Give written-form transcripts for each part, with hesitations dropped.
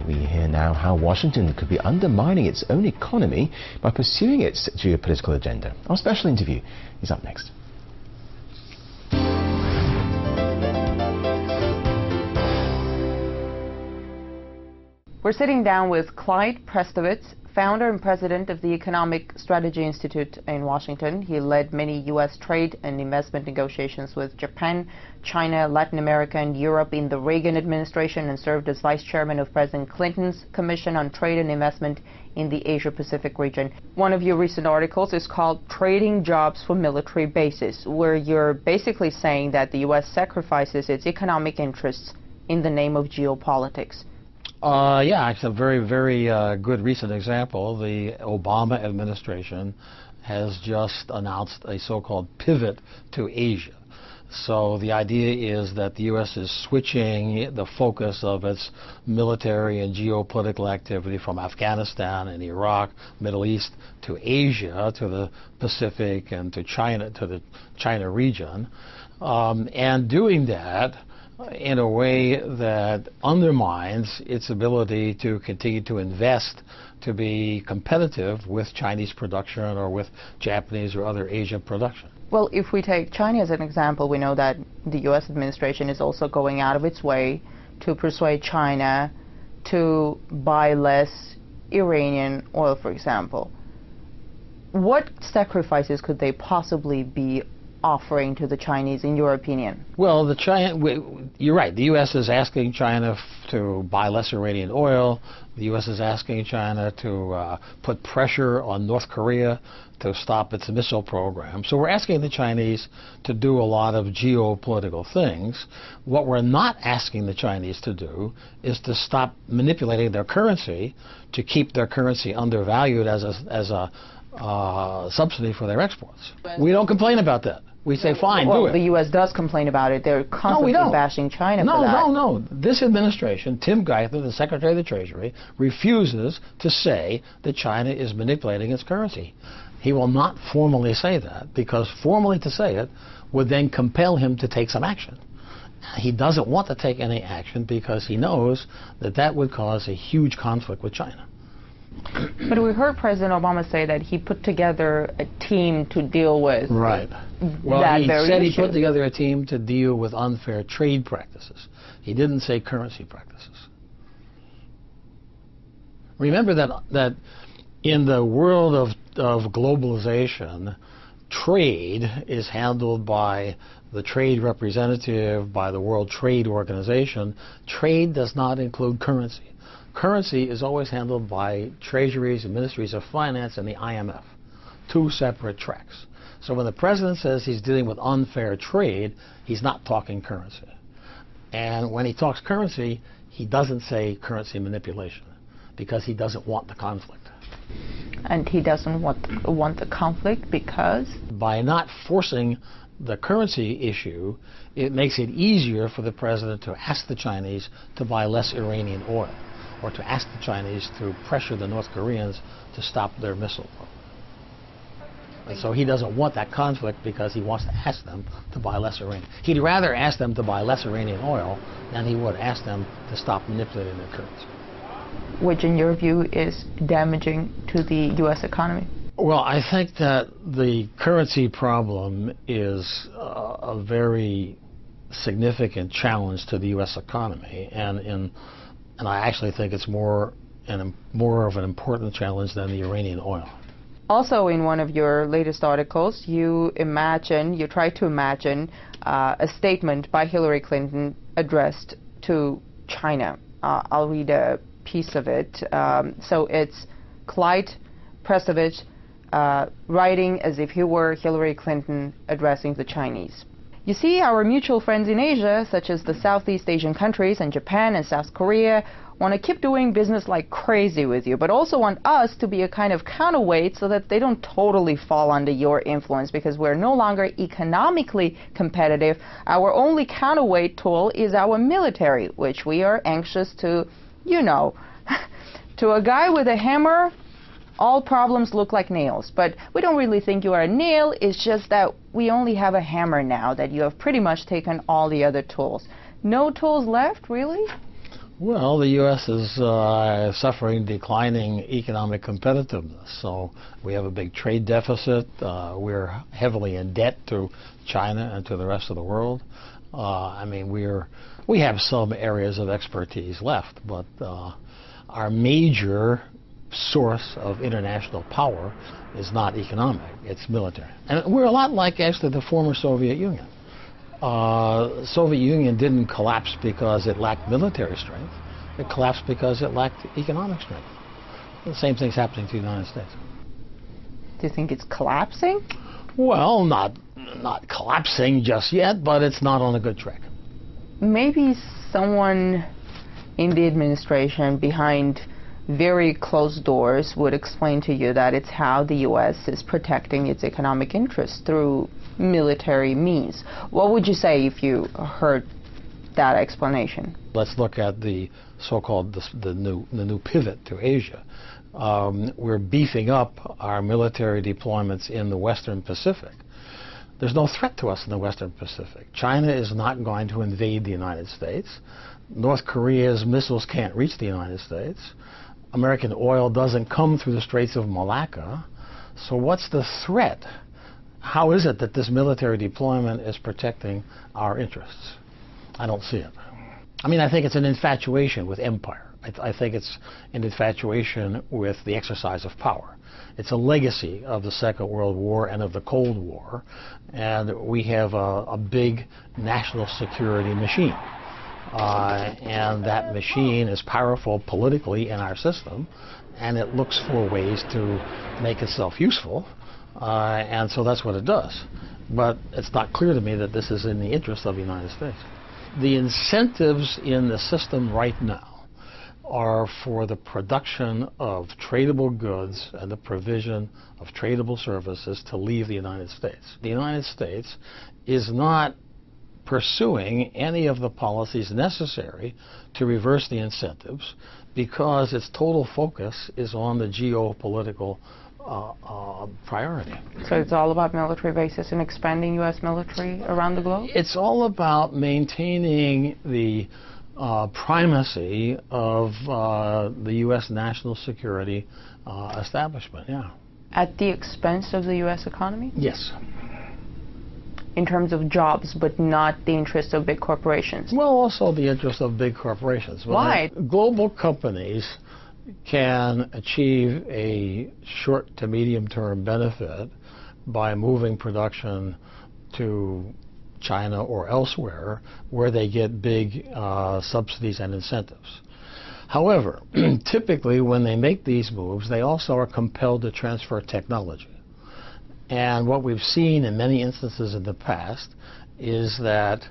We hear now how Washington could be undermining its own economy by pursuing its geopolitical agenda. Our special interview is up next. We're sitting down with Clyde Prestowitz, founder and president of the Economic Strategy Institute in Washington. He led many U.S. trade and investment negotiations with Japan, China, Latin America, and Europe in the Reagan Administration, and served as vice chairman of President Clinton's Commission on Trade and Investment in the Asia-Pacific region. One of your recent articles is called Trading Jobs for Military Bases, where you're basically saying that the U.S. sacrifices its economic interests in the name of geopolitics. Yeah, it's a very good recent example. The Obama administration has just announced a so-called pivot to Asia. So the idea is that the U.S. is switching the focus of its military and geopolitical activity from Afghanistan and Iraq, Middle East, to Asia, to the Pacific, and to China, to the China region, and doing that in a way that undermines its ability to continue to invest, to be competitive with Chinese production or with Japanese or other Asian production. Well, if we take China as an example, we know that the U.S. administration is also going out of its way to persuade China to buy less Iranian oil, for example. What sacrifices could they possibly be offering to the Chinese, in your opinion? Well, you're right. The U.S. is asking China to buy less Iranian oil. The U.S. is asking China to put pressure on North Korea to stop its missile program. So we're asking the Chinese to do a lot of geopolitical things. What we're not asking the Chinese to do is to stop manipulating their currency to keep their currency undervalued as a subsidy for their exports. We don't complain about that. We say, fine, do it. The U.S. does complain about it. They're constantly bashing China for that. No. This administration, Tim Geithner, the Secretary of the Treasury, refuses to say that China is manipulating its currency. He will not formally say that, because formally to say it would then compel him to take some action. He doesn't want to take any action because he knows that that would cause a huge conflict with China. But we heard President Obama say that he put together a team to deal with Well, he said he put together a team to deal with unfair trade practices. He didn't say currency practices. Remember that in the world of globalization, trade is handled by the trade representative, by the World Trade Organization. Trade does not include currency. Currency is always handled by treasuries and ministries of finance and the IMF, two separate tracks. So when the president says he's dealing with unfair trade, he's not talking currency. And when he talks currency, he doesn't say currency manipulation, because he doesn't want the conflict. And he doesn't want the conflict because? By not forcing the currency issue, it makes it easier for the president to ask the Chinese to buy less Iranian oil, or to ask the Chinese to pressure the North Koreans to stop their missile program. And so he doesn't want that conflict because he wants to ask them to buy less Iranian. He'd rather ask them to buy less Iranian oil than he would ask them to stop manipulating their currency. Which, in your view, is damaging to the U.S. economy? Well, I think that the currency problem is a very significant challenge to the U.S. economy, and I actually think it's more of an important challenge than the Iranian oil. Also, in one of your latest articles, you try to imagine a statement by Hillary Clinton addressed to China. I'll read a piece of it. So it's Clyde Prestowitz writing as if he were Hillary Clinton addressing the Chinese. You see, our mutual friends in Asia, such as the Southeast Asian countries and Japan and South Korea, want to keep doing business like crazy with you, but also want us to be a kind of counterweight so that they don't totally fall under your influence, because we're no longer economically competitive. Our only counterweight tool is our military, which we are anxious to, to a guy with a hammer, all problems look like nails. But we don't really think you are a nail. It's just that we only have a hammer now, that you have pretty much taken all the other tools. No tools left, really? Well, the U.S. is suffering declining economic competitiveness. So we have a big trade deficit. We're heavily in debt to China and to the rest of the world. I mean, we have some areas of expertise left, but our major source of international power is not economic, it's military. And we're a lot like, actually, the former Soviet Union. The Soviet Union didn't collapse because it lacked military strength. It collapsed because it lacked economic strength. The same thing's happening to the United States. Do you think it's collapsing? Well, not collapsing just yet, but it's not on a good track. Maybe someone in the administration behind very closed doors would explain to you that it's how the U.S. is protecting its economic interests through military means. What would you say if you heard that explanation? Let's look at the so-called the new pivot to Asia. We're beefing up our military deployments in the Western Pacific. There's no threat to us in the Western Pacific. China is not going to invade the United States. North Korea's missiles can't reach the United States. American oil doesn't come through the Straits of Malacca. So what's the threat? How is it that this military deployment is protecting our interests? I don't see it. I mean, I think it's an infatuation with empire. I think it's an infatuation with the exercise of power. It's a legacy of the Second World War and of the Cold War, and we have a big national security machine. And that machine is powerful politically in our system, and it looks for ways to make itself useful, and so that's what it does. But it's not clear to me that this is in the interest of the United States. The incentives in the system right now are for the production of tradable goods and the provision of tradable services to leave the United States. The United States is not pursuing any of the policies necessary to reverse the incentives because its total focus is on the geopolitical priority. So it's all about military bases and expanding U.S. military around the globe? It's all about maintaining the primacy of the U.S. national security establishment, yeah. At the expense of the U.S. economy? Yes. In terms of jobs, but not the interest of big corporations? Well, also the interest of big corporations. Why? Global companies can achieve a short to medium term benefit by moving production to China or elsewhere where they get big subsidies and incentives. However, typically when they make these moves, they also are compelled to transfer technology. And what we've seen in many instances in the past is that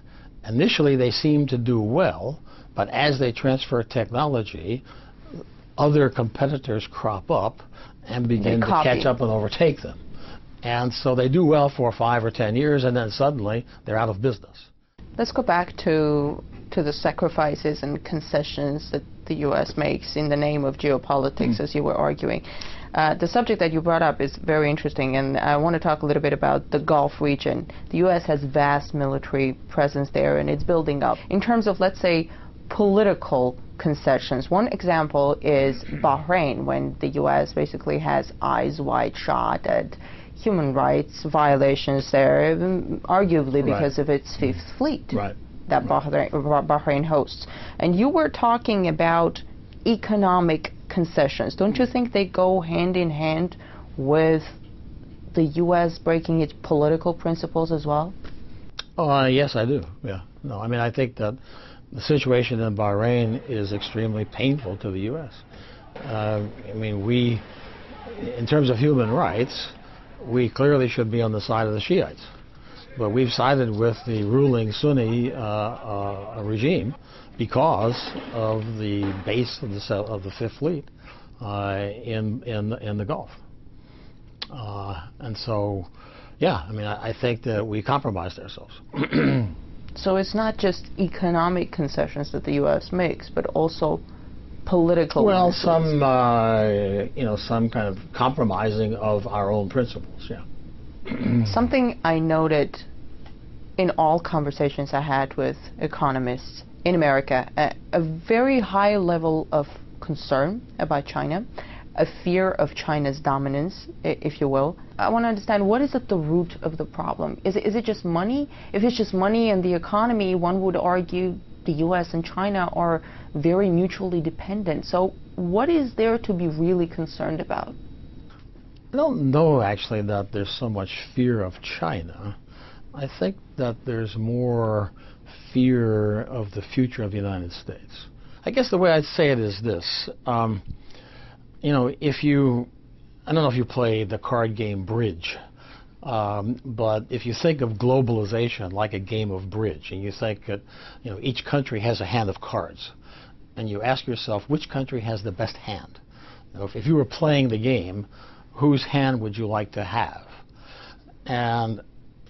initially they seem to do well, but as they transfer technology, other competitors crop up and begin to catch up and overtake them. And so they do well for 5 or 10 years, and then suddenly they're out of business. Let's go back to the sacrifices and concessions that the U.S. makes in the name of geopolitics, as you were arguing. The subject that you brought up is very interesting, and I want to talk a little bit about the Gulf region. The U.S. has vast military presence there, and it's building up. In terms of, let's say, political concessions, one example is Bahrain, when the U.S. basically has eyes wide shut at human rights violations there, arguably because of its Fifth Fleet that Bahrain hosts. And you were talking about economic concessions. Don't you think they go hand in hand with the U.S. breaking its political principles as well? Yes, I do. Yeah. No, I mean, I think that the situation in Bahrain is extremely painful to the U.S. I mean, we, in terms of human rights, we clearly should be on the side of the Shiites. But we've sided with the ruling Sunni regime because of the base of the Fifth Fleet in the Gulf. And so, yeah, I mean, I think that we compromised ourselves. So it's not just economic concessions that the U.S. makes, but also political. Well, some some kind of compromising of our own principles. Yeah. Something I noted in all conversations I had with economists in America a very high level of concern about China, a fear of China's dominance, if you will. I want to understand, what is at the root of the problem? Is it just money? If it's just money and the economy, one would argue the U.S. and China are very mutually dependent. So what is there to be really concerned about? I don't know, actually, that there's so much fear of China. I think that there's more fear of the future of the United States. I guess the way I'd say it is this. You know, I don't know if you play the card game bridge, but if you think of globalization like a game of bridge, and you think that, you know, each country has a hand of cards, and you ask yourself, which country has the best hand? You know, if you were playing the game, whose hand would you like to have? And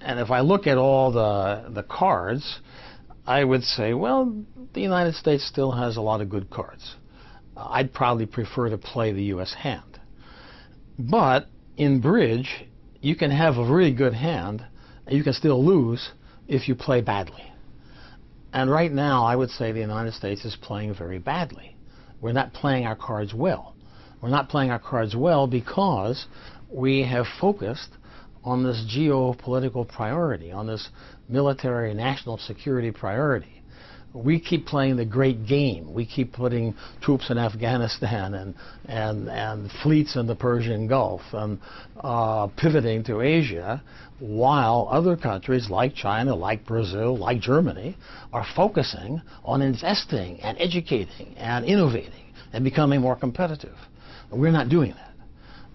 if I look at all the cards, I would say, well, the United States still has a lot of good cards. I'd probably prefer to play the U.S. hand. But in bridge, you can have a really good hand, and you can still lose if you play badly. And right now, I would say the United States is playing very badly. We're not playing our cards well. We're not playing our cards well because we have focused on this geopolitical priority, on this military national security priority. We keep playing the great game. We keep putting troops in Afghanistan and fleets in the Persian Gulf and pivoting to Asia, while other countries like China, like Brazil, like Germany are focusing on investing and educating and innovating and becoming more competitive. We're not doing that.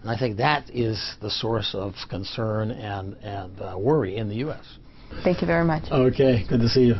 And I think that is the source of concern and worry in the U.S. Thank you very much. Okay, good to see you.